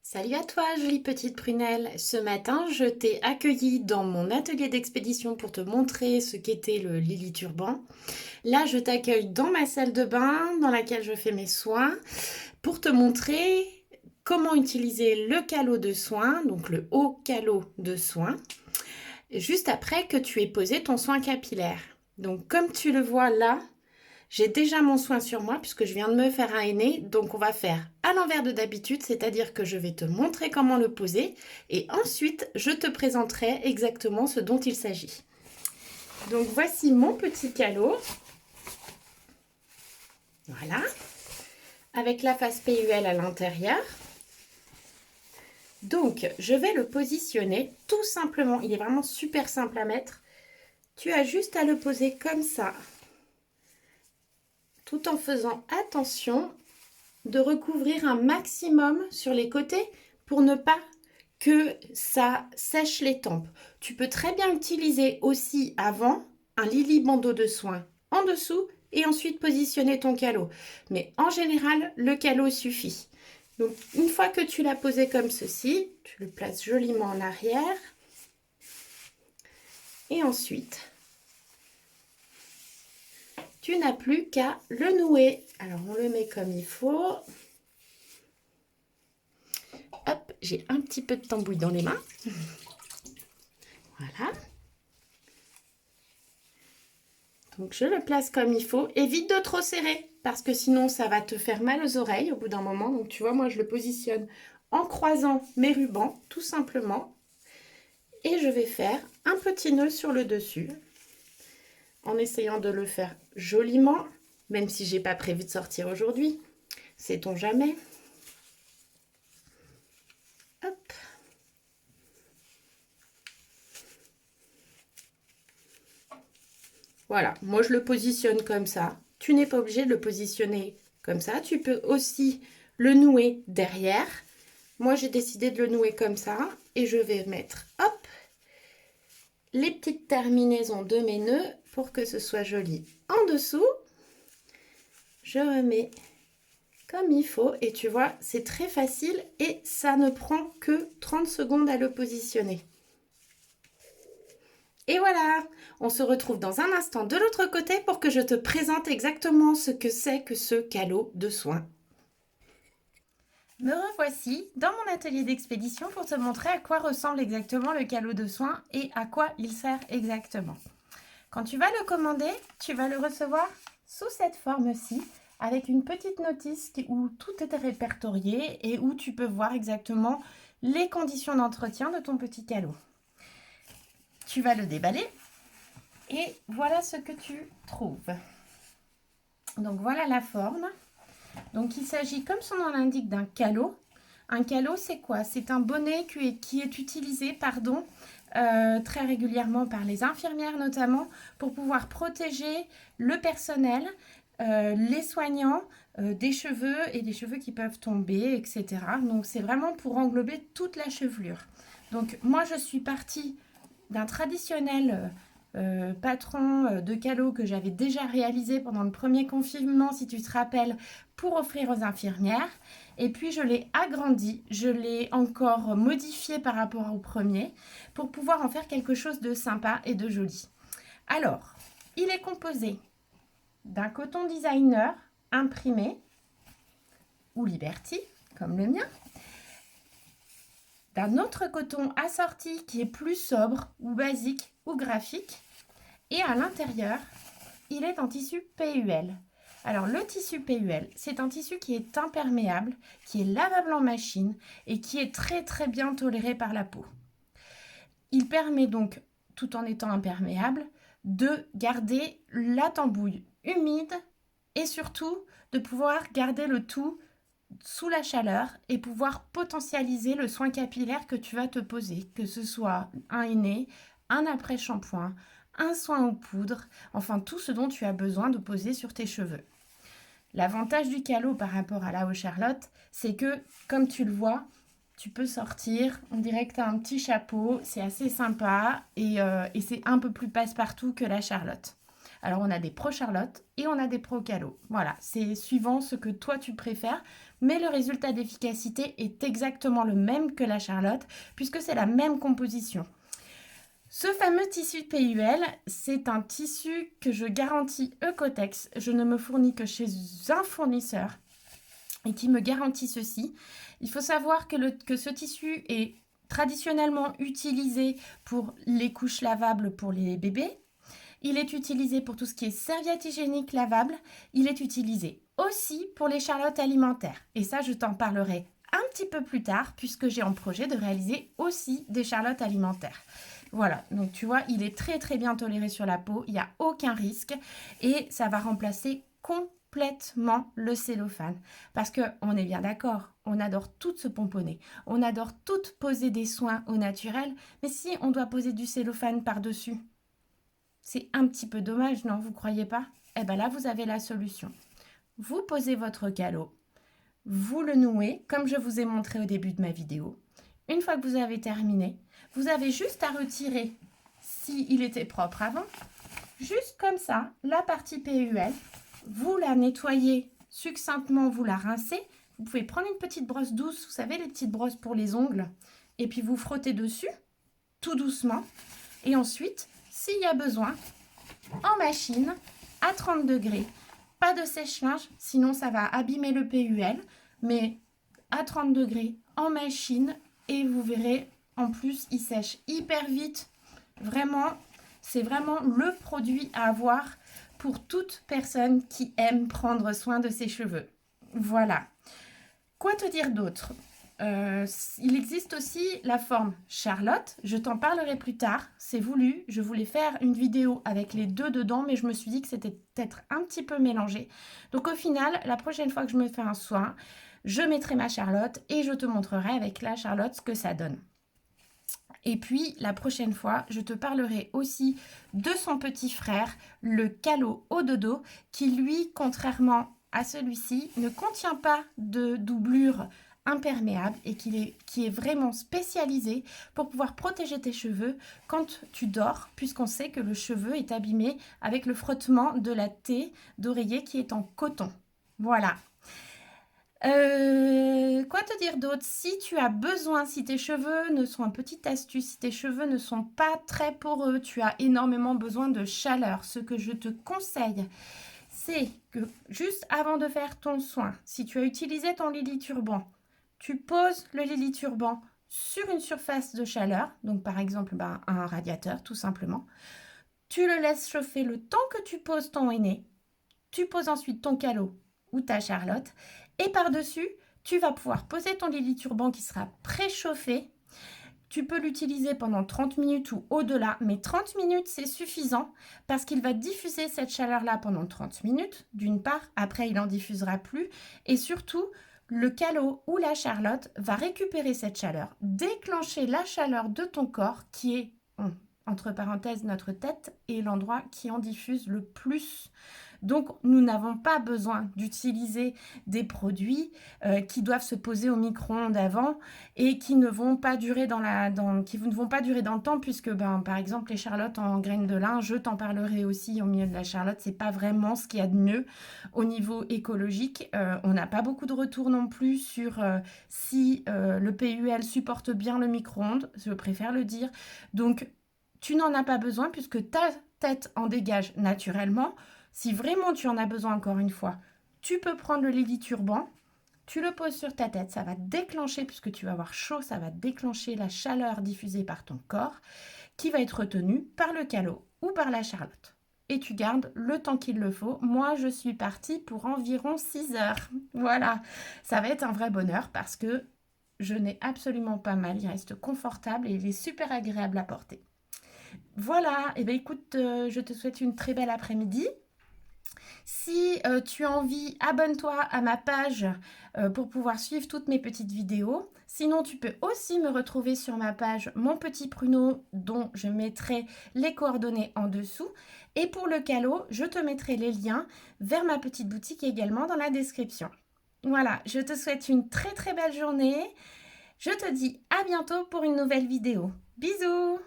Salut à toi, jolie petite prunelle. Ce matin, je t'ai accueillie dans mon atelier d'expédition pour te montrer ce qu'était le Lily Turban. Là, je t'accueille dans ma salle de bain dans laquelle je fais mes soins pour te montrer comment utiliser le calot de soin, donc le haut calot de soin, juste après que tu aies posé ton soin capillaire. Donc, comme tu le vois là, j'ai déjà mon soin sur moi puisque je viens de me faire un henné, donc on va faire à l'envers de d'habitude, c'est-à-dire que je vais te montrer comment le poser et ensuite je te présenterai exactement ce dont il s'agit. Donc voici mon petit calot, voilà, avec la face PUL à l'intérieur. Donc je vais le positionner tout simplement, il est vraiment super simple à mettre. Tu as juste à le poser comme ça, tout en faisant attention de recouvrir un maximum sur les côtés pour ne pas que ça sèche les tempes. Tu peux très bien utiliser aussi avant un Lily bandeau de soin en dessous et ensuite positionner ton calot. Mais en général, le calot suffit. Donc une fois que tu l'as posé comme ceci, tu le places joliment en arrière. Et ensuite, tu n'as plus qu'à le nouer. Alors on le met comme il faut. Hop, j'ai un petit peu de tambouille dans les mains. Voilà. Donc je le place comme il faut. Évite de trop serrer parce que sinon ça va te faire mal aux oreilles au bout d'un moment. Donc tu vois, moi je le positionne en croisant mes rubans tout simplement. Et je vais faire un petit nœud sur le dessus en essayant de le faire joliment, même si j'ai pas prévu de sortir aujourd'hui. Sait-on jamais. Hop. Voilà, moi je le positionne comme ça. Tu n'es pas obligé de le positionner comme ça. Tu peux aussi le nouer derrière. Moi j'ai décidé de le nouer comme ça. Et je vais mettre, hop, les petites terminaisons de mes nœuds pour que ce soit joli. En dessous, je remets comme il faut. Et tu vois, c'est très facile et ça ne prend que 30 secondes à le positionner. Et voilà, on se retrouve dans un instant de l'autre côté pour que je te présente exactement ce que c'est que ce calot de soin. Me revoici dans mon atelier d'expédition pour te montrer à quoi ressemble exactement le calot de soin et à quoi il sert exactement. Quand tu vas le commander, tu vas le recevoir sous cette forme-ci avec une petite notice où tout est répertorié et où tu peux voir exactement les conditions d'entretien de ton petit calot. Tu vas le déballer et voilà ce que tu trouves. Donc voilà la forme. Donc il s'agit, comme son nom l'indique, d'un calot. Un calot, c'est quoi? C'est un bonnet qui est utilisé très régulièrement par les infirmières notamment pour pouvoir protéger le personnel, les soignants des cheveux et des cheveux qui peuvent tomber, etc. Donc c'est vraiment pour englober toute la chevelure. Donc moi je suis partie d'un traditionnel patron de calot que j'avais déjà réalisé pendant le premier confinement, si tu te rappelles, pour offrir aux infirmières. Et puis je l'ai agrandi, je l'ai encore modifié par rapport au premier pour pouvoir en faire quelque chose de sympa et de joli. Alors, il est composé d'un coton designer imprimé ou Liberty, comme le mien, d'un autre coton assorti qui est plus sobre ou basique ou graphique. Et à l'intérieur, il est en tissu PUL. Alors le tissu PUL, c'est un tissu qui est imperméable, qui est lavable en machine et qui est très très bien toléré par la peau. Il permet donc, tout en étant imperméable, de garder la tambouille humide et surtout de pouvoir garder le tout sous la chaleur et pouvoir potentialiser le soin capillaire que tu vas te poser, que ce soit un henné, un après-shampoing, un soin aux poudres, enfin tout ce dont tu as besoin de poser sur tes cheveux. L'avantage du calot par rapport à la Eau Charlotte, c'est que, comme tu le vois, tu peux sortir, on dirait que tu as un petit chapeau, c'est assez sympa et c'est un peu plus passe-partout que la Charlotte. Alors, on a des Pro Charlotte et on a des Pro Calo. Voilà, c'est suivant ce que toi tu préfères, mais le résultat d'efficacité est exactement le même que la Charlotte, puisque c'est la même composition. Ce fameux tissu PUL, c'est un tissu que je garantis Eucotex. Je ne me fournis que chez un fournisseur et qui me garantit ceci. Il faut savoir que ce tissu est traditionnellement utilisé pour les couches lavables pour les bébés. Il est utilisé pour tout ce qui est serviette hygiénique lavable. Il est utilisé aussi pour les charlottes alimentaires. Et ça, je t'en parlerai un petit peu plus tard puisque j'ai en projet de réaliser aussi des charlottes alimentaires. Voilà, donc tu vois, il est très très bien toléré sur la peau, il n'y a aucun risque et ça va remplacer complètement le cellophane. Parce qu'on est bien d'accord, on adore toutes se pomponner, on adore toutes poser des soins au naturel, mais si on doit poser du cellophane par-dessus, c'est un petit peu dommage, non, vous croyez pas? Eh bien là, vous avez la solution. Vous posez votre calot, vous le nouez, comme je vous ai montré au début de ma vidéo. Une fois que vous avez terminé, vous avez juste à retirer, s'il était propre avant, juste comme ça, la partie PUL. Vous la nettoyez succinctement, vous la rincez. Vous pouvez prendre une petite brosse douce, vous savez, les petites brosses pour les ongles, et puis vous frottez dessus, tout doucement. Et ensuite, s'il y a besoin, en machine, à 30 degrés. Pas de sèche-linge, sinon ça va abîmer le PUL, mais à 30 degrés, en machine, et vous verrez, en plus, il sèche hyper vite. Vraiment, c'est vraiment le produit à avoir pour toute personne qui aime prendre soin de ses cheveux. Voilà. Quoi te dire d'autre? Il existe aussi la forme Charlotte. Je t'en parlerai plus tard. C'est voulu. Je voulais faire une vidéo avec les deux dedans, mais je me suis dit que c'était peut-être un petit peu mélangé. Donc au final, la prochaine fois que je me fais un soin, je mettrai ma Charlotte et je te montrerai avec la Charlotte ce que ça donne. Et puis, la prochaine fois, je te parlerai aussi de son petit frère, le Calo au dodo, qui lui, contrairement à celui-ci, ne contient pas de doublure imperméable et qui est vraiment spécialisé pour pouvoir protéger tes cheveux quand tu dors, puisqu'on sait que le cheveu est abîmé avec le frottement de la thé d'oreiller qui est en coton. Voilà. Quoi te dire d'autre? Si tu as besoin, si tes cheveux ne sont, une petite astuce, si tes cheveux ne sont pas très poreux, tu as énormément besoin de chaleur, ce que je te conseille, c'est que juste avant de faire ton soin, si tu as utilisé ton Lily Turban, tu poses le Lily Turban sur une surface de chaleur, donc par exemple un radiateur tout simplement. Tu le laisses chauffer le temps que tu poses ton henné. Tu poses ensuite ton calot ou ta Charlotte. Et par-dessus, tu vas pouvoir poser ton Lily Turban qui sera préchauffé. Tu peux l'utiliser pendant 30 minutes ou au-delà, mais 30 minutes, c'est suffisant parce qu'il va diffuser cette chaleur-là pendant 30 minutes, d'une part. Après, il n'en diffusera plus. Et surtout, le calot ou la Charlotte va récupérer cette chaleur, déclencher la chaleur de ton corps qui est, entre parenthèses, notre tête est l'endroit qui en diffuse le plus. Donc, nous n'avons pas besoin d'utiliser des produits qui doivent se poser au micro-ondes avant et qui ne vont pas durer dans le temps puisque, par exemple, les charlottes en graines de lin, je t'en parlerai aussi au milieu de la charlotte, c'est pas vraiment ce qu'il y a de mieux au niveau écologique. On n'a pas beaucoup de retours non plus sur si le PUL supporte bien le micro-ondes, je préfère le dire. Donc, tu n'en as pas besoin puisque ta tête en dégage naturellement. Si vraiment tu en as besoin encore une fois, tu peux prendre le Lily Turban, tu le poses sur ta tête, ça va déclencher, puisque tu vas avoir chaud, ça va déclencher la chaleur diffusée par ton corps qui va être retenue par le calot ou par la Charlotte. Et tu gardes le temps qu'il le faut. Moi, je suis partie pour environ 6 heures. Voilà, ça va être un vrai bonheur parce que je n'ai absolument pas mal, il reste confortable et il est super agréable à porter. Voilà, et bien écoute, je te souhaite une très belle après-midi. Si tu as envie, abonne-toi à ma page pour pouvoir suivre toutes mes petites vidéos. Sinon, tu peux aussi me retrouver sur ma page Mon Petit Pruneau, dont je mettrai les coordonnées en dessous. Et pour le calot, je te mettrai les liens vers ma petite boutique également dans la description. Voilà, je te souhaite une très très belle journée. Je te dis à bientôt pour une nouvelle vidéo. Bisous!